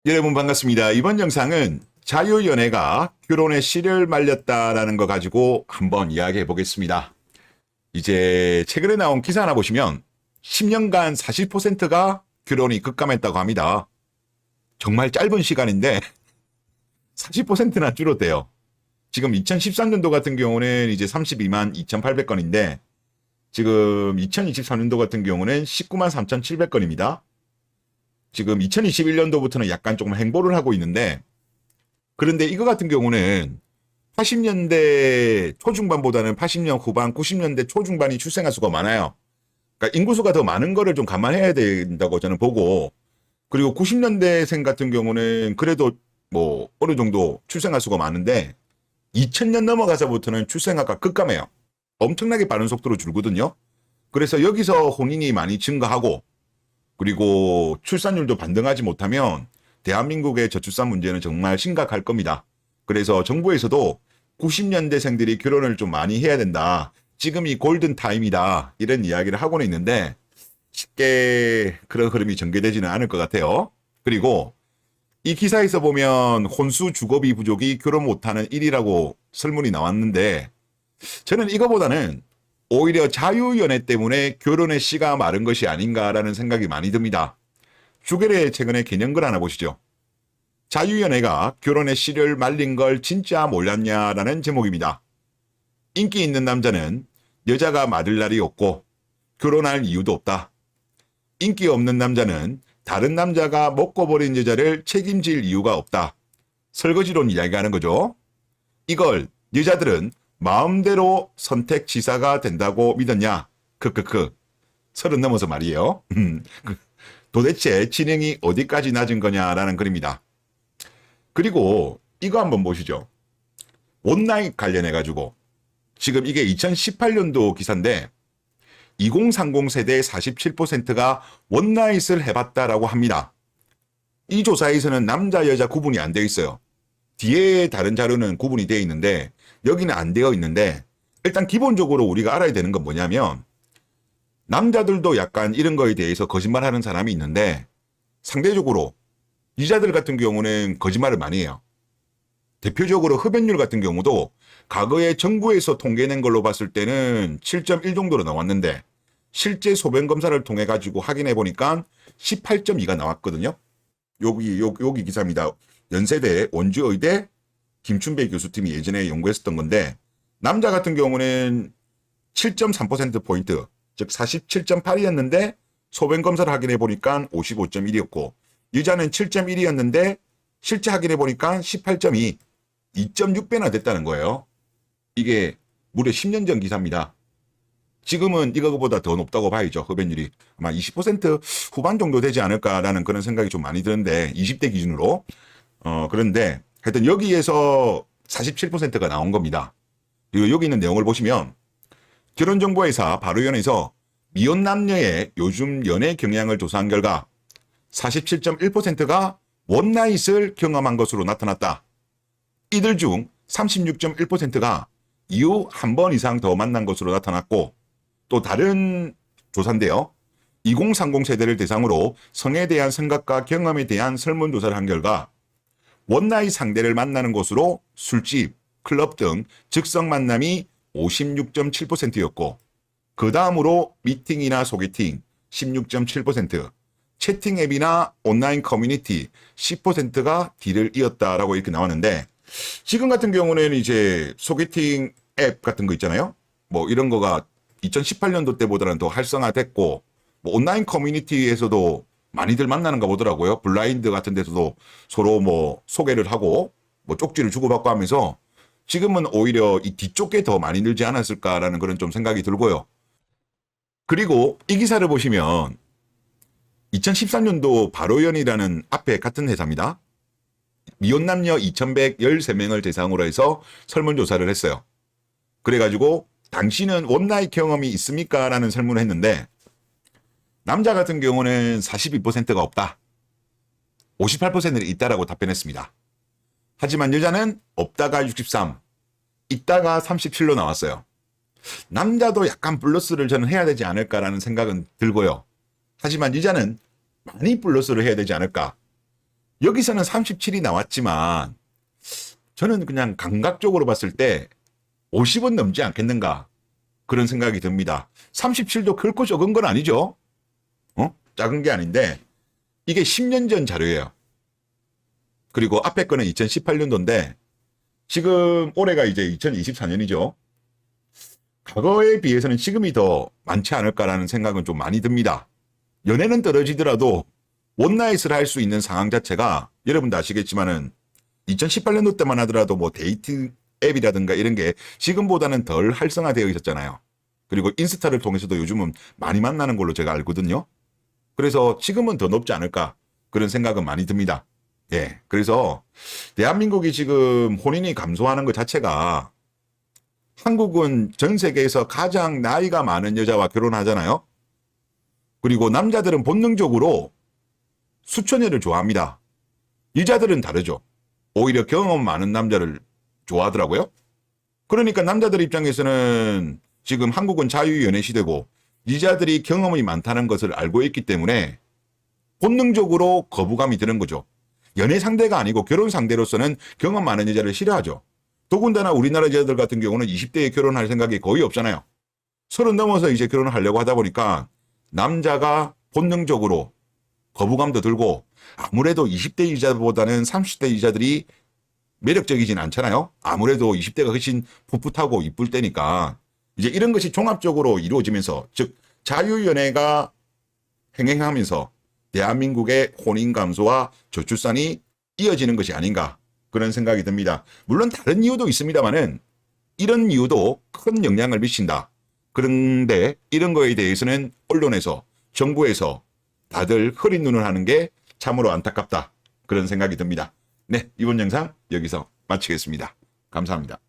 여러분 반갑습니다. 이번 영상은 자유연애가 결혼의 씨를 말렸다라는 거 가지고 한번 이야기해 보겠습니다. 이제 최근에 나온 기사 하나 보시면 10년간 40%가 결혼이 급감했다고 합니다. 정말 짧은 시간인데 40%나 줄었대요. 지금 2013년도 같은 경우는 이제 32만 2,800건인데 지금 2023년도 같은 경우는 19만 3,700건입니다. 지금 2021년도부터는 약간 조금 행보를 하고 있는데, 그런데 이거 같은 경우는 80년대 초중반보다는 80년 후반, 90년대 초중반이 출생아 수가 많아요. 그러니까 인구수가 더 많은 거를 좀 감안해야 된다고 저는 보고, 그리고 90년대생 같은 경우는 그래도 뭐 어느 정도 출생아 수가 많은데 2000년 넘어가서부터는 출생아가 급감해요. 엄청나게 빠른 속도로 줄거든요. 그래서 여기서 혼인이 많이 증가하고, 그리고 출산율도 반등하지 못하면 대한민국의 저출산 문제는 정말 심각할 겁니다. 그래서 정부에서도 90년대생들이 결혼을 좀 많이 해야 된다. 지금이 골든 타임이다. 이런 이야기를 하고는 있는데 쉽게 그런 흐름이 전개되지는 않을 것 같아요. 그리고 이 기사에서 보면 혼수 주거비 부족이 결혼 못하는 일이라고 설문이 나왔는데 저는 이거보다는 오히려 자유연애 때문에 결혼의 씨가 마른 것이 아닌가라는 생각이 많이 듭니다. 슈겔의 최근에 개념글 하나 보시죠. 자유연애가 결혼의 씨를 말린 걸 진짜 몰랐냐라는 제목입니다. 인기 있는 남자는 여자가 맞을 날이 없고 결혼할 이유도 없다. 인기 없는 남자는 다른 남자가 먹고 버린 여자를 책임질 이유가 없다. 설거지론 이야기하는 거죠. 이걸 여자들은 마음대로 선택지사가 된다고 믿었냐? 크크크. 30 넘어서 말이에요. 도대체 지능이 어디까지 낮은 거냐라는 글입니다. 그리고 이거 한번 보시죠. 원나잇 관련해가지고 지금 이게 2018년도 기사인데 2030 세대 47%가 원나잇을 해봤다라고 합니다. 이 조사에서는 남자 여자 구분이 안 되어 있어요. 뒤에 다른 자료는 구분이 되어 있는데 여기는 안 되어 있는데 일단 기본적으로 우리가 알아야 되는 건 뭐냐면 남자들도 약간 이런 거에 대해서 거짓말하는 사람이 있는데 상대적으로 여자들 같은 경우는 거짓말을 많이 해요. 대표적으로 흡연율 같은 경우도 과거에 정부에서 통계낸 걸로 봤을 때는 7.1 정도로 나왔는데 실제 소변 검사를 통해 가지고 확인해 보니까 18.2가 나왔거든요. 여기 기사입니다. 연세대 원주의대 김춘배 교수팀이 예전에 연구했었던 건데 남자 같은 경우는 7.3%포인트 즉 47.8이었는데 소변 검사를 확인해 보니까 55.1이었고 여자는 7.1이었는데 실제 확인해 보니까 18.2 2.6배나 됐다는 거예요. 이게 무려 10년 전 기사입니다. 지금은 이거보다 더 높다고 봐야죠. 흡연율이 아마 20% 후반 정도 되지 않을까라는 그런 생각이 좀 많이 드는데 20대 기준으로 그런데 하여튼 여기에서 47%가 나온 겁니다. 그리고 여기 있는 내용을 보시면 결혼정보회사 바로연에서 미혼 남녀의 요즘 연애 경향을 조사한 결과 47.1%가 원나잇을 경험한 것으로 나타났다. 이들 중 36.1%가 이후 한 번 이상 더 만난 것으로 나타났고 또 다른 조사인데요. 2030 세대를 대상으로 성에 대한 생각과 경험에 대한 설문조사를 한 결과 원나잇 상대를 만나는 곳으로 술집, 클럽 등 즉석 만남이 56.7%였고 그 다음으로 미팅이나 소개팅 16.7%, 채팅 앱이나 온라인 커뮤니티 10%가 뒤를 이었다라고 이렇게 나왔는데 지금 같은 경우는 이제 소개팅 앱 같은 거 있잖아요. 뭐 이런 거가 2018년도 때보다는 더 활성화됐고 뭐 온라인 커뮤니티에서도 많이들 만나는가 보더라고요. 블라인드 같은 데서도 서로 뭐 소개를 하고 뭐 쪽지를 주고받고 하면서 지금은 오히려 이 뒤쪽에 더 많이 늘지 않았을까라는 그런 좀 생각이 들고요. 그리고 이 기사를 보시면 2013년도 바로연이라는 앞에 같은 회사입니다. 미혼 남녀 2,113명을 대상으로 해서 설문조사를 했어요. 그래가지고 당신은 원나잇 경험이 있습니까? 라는 설문을 했는데 남자 같은 경우는 42%가 없다. 58%는 있다라고 답변했습니다. 하지만 여자는 없다가 63, 있다가 37로 나왔어요. 남자도 약간 플러스를 저는 해야 되지 않을까라는 생각은 들고요. 하지만 여자는 많이 플러스를 해야 되지 않을까. 여기서는 37이 나왔지만 저는 그냥 감각적으로 봤을 때 50은 넘지 않겠는가 그런 생각이 듭니다. 37도 결코 적은 건 아니죠. 작은 게 아닌데 이게 10년 전 자료예요. 그리고 앞에 거는 2018년도인데 지금 올해가 이제 2024년이죠. 과거에 비해서는 지금이 더 많지 않을까라는 생각은 좀 많이 듭니다. 연애는 떨어지더라도 원나잇을 할 수 있는 상황 자체가 여러분도 아시겠지만은 2018년도 때만 하더라도 뭐 데이트 앱이라든가 이런 게 지금보다는 덜 활성화되어 있었잖아요. 그리고 인스타를 통해서도 요즘은 많이 만나는 걸로 제가 알거든요. 그래서 지금은 더 높지 않을까 그런 생각은 많이 듭니다. 예. 그래서 대한민국이 지금 혼인이 감소하는 것 자체가 한국은 전 세계에서 가장 나이가 많은 여자와 결혼하잖아요. 그리고 남자들은 본능적으로 수천여를 좋아합니다. 여자들은 다르죠. 오히려 경험 많은 남자를 좋아하더라고요. 그러니까 남자들 입장에서는 지금 한국은 자유연애 시대고 여자들이 경험이 많다는 것을 알고 있기 때문에 본능적으로 거부감이 드는 거죠. 연애 상대가 아니고 결혼 상대로서는 경험 많은 여자를 싫어하죠. 더군다나 우리나라 여자들 같은 경우는 20대에 결혼할 생각이 거의 없잖아요. 30 넘어서 이제 결혼을 하려고 하다 보니까 남자가 본능적으로 거부감도 들고 아무래도 20대 여자보다는 30대 여자들이 매력적이진 않잖아요. 아무래도 20대가 훨씬 풋풋하고 이쁠 때니까 이제 이런 것이 종합적으로 이루어지면서 즉 자유연애가 행행하면서 대한민국의 혼인 감소와 저출산이 이어지는 것이 아닌가 그런 생각이 듭니다. 물론 다른 이유도 있습니다만은 이런 이유도 큰 영향을 미친다. 그런데 이런 거에 대해서는 언론에서 정부에서 다들 흐린 눈을 하는 게 참으로 안타깝다. 그런 생각이 듭니다. 네, 이번 영상 여기서 마치겠습니다. 감사합니다.